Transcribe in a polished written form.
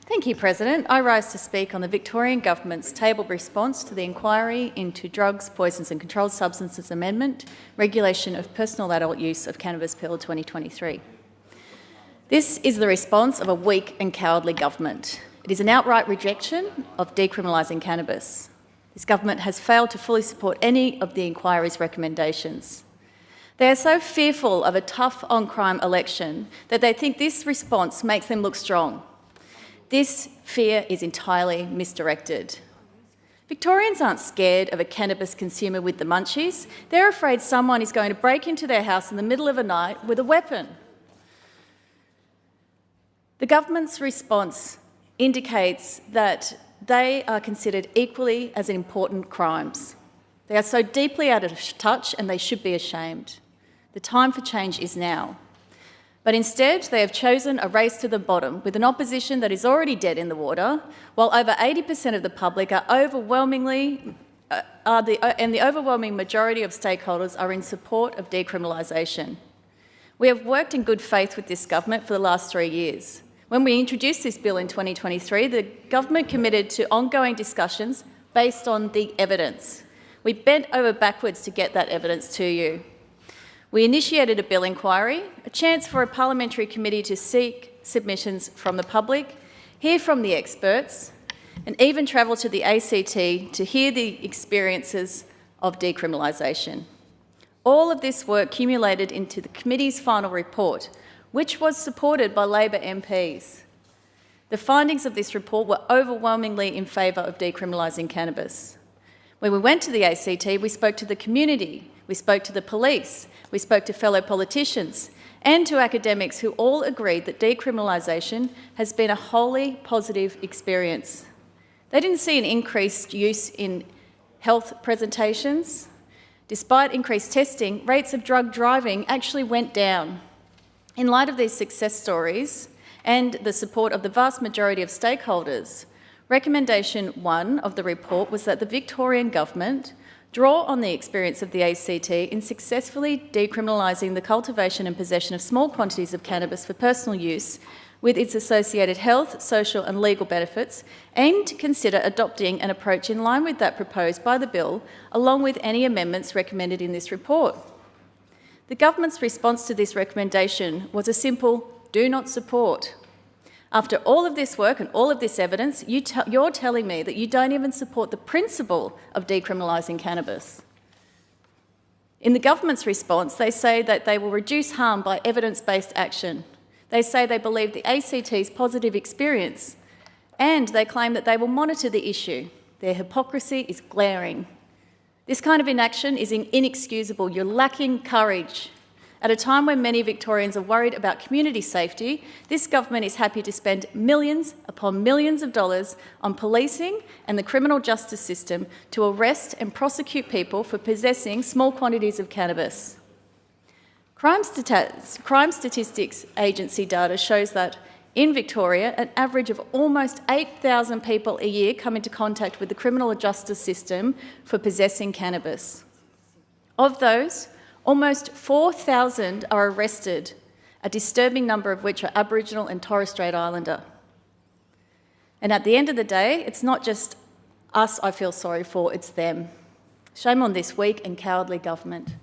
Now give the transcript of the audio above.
Thank you, President. I rise to speak on the Victorian Government's tabled response to the inquiry into Drugs, Poisons and Controlled Substances Amendment, Regulation of Personal Adult Use of Cannabis Bill 2023. This is the response of a weak and cowardly government. It is an outright rejection of decriminalising cannabis. This government has failed to fully support any of the inquiry's recommendations. They are so fearful of a tough on-crime election that they think this response makes them look strong. This fear is entirely misdirected. Victorians aren't scared of a cannabis consumer with the munchies. They're afraid someone is going to break into their house in the middle of the night with a weapon. The government's response indicates that they are considered equally as important crimes. They are so deeply out of touch and they should be ashamed. The time for change is now. But instead, they have chosen a race to the bottom with an opposition that is already dead in the water, while over 80% of the public are and the overwhelming majority of stakeholders are in support of decriminalisation. We have worked in good faith with this government for the last 3 years. When we introduced this bill in 2023, the government committed to ongoing discussions based on the evidence. We bent over backwards to get that evidence to you. We initiated a bill inquiry, a chance for a parliamentary committee to seek submissions from the public, hear from the experts, and even travel to the ACT to hear the experiences of decriminalisation. All of this work accumulated into the committee's final report, which was supported by Labor MPs. The findings of this report were overwhelmingly in favour of decriminalising cannabis. When we went to the ACT, we spoke to the community, we spoke to the police, we spoke to fellow politicians and to academics who all agreed that decriminalisation has been a wholly positive experience. They didn't see an increased use in health presentations. Despite increased testing, rates of drug driving actually went down. In light of these success stories and the support of the vast majority of stakeholders, recommendation 1 of the report was that the Victorian Government draw on the experience of the ACT in successfully decriminalising the cultivation and possession of small quantities of cannabis for personal use with its associated health, social and legal benefits, and to consider adopting an approach in line with that proposed by the bill, along with any amendments recommended in this report. The government's response to this recommendation was a simple "do not support." After all of this work and all of this evidence, you're telling me that you don't even support the principle of decriminalising cannabis. In the government's response, they say that they will reduce harm by evidence-based action. They say they believe the ACT's positive experience, and they claim that they will monitor the issue. Their hypocrisy is glaring. This kind of inaction is inexcusable. You're lacking courage. At a time when many Victorians are worried about community safety, this government is happy to spend millions upon millions of dollars on policing and the criminal justice system to arrest and prosecute people for possessing small quantities of cannabis. Crime Statistics Agency data shows that in Victoria, an average of almost 8,000 people a year come into contact with the criminal justice system for possessing cannabis. Of those, almost 4,000 are arrested, a disturbing number of which are Aboriginal and Torres Strait Islander. And at the end of the day, it's not just us I feel sorry for, it's them. Shame on this weak and cowardly government.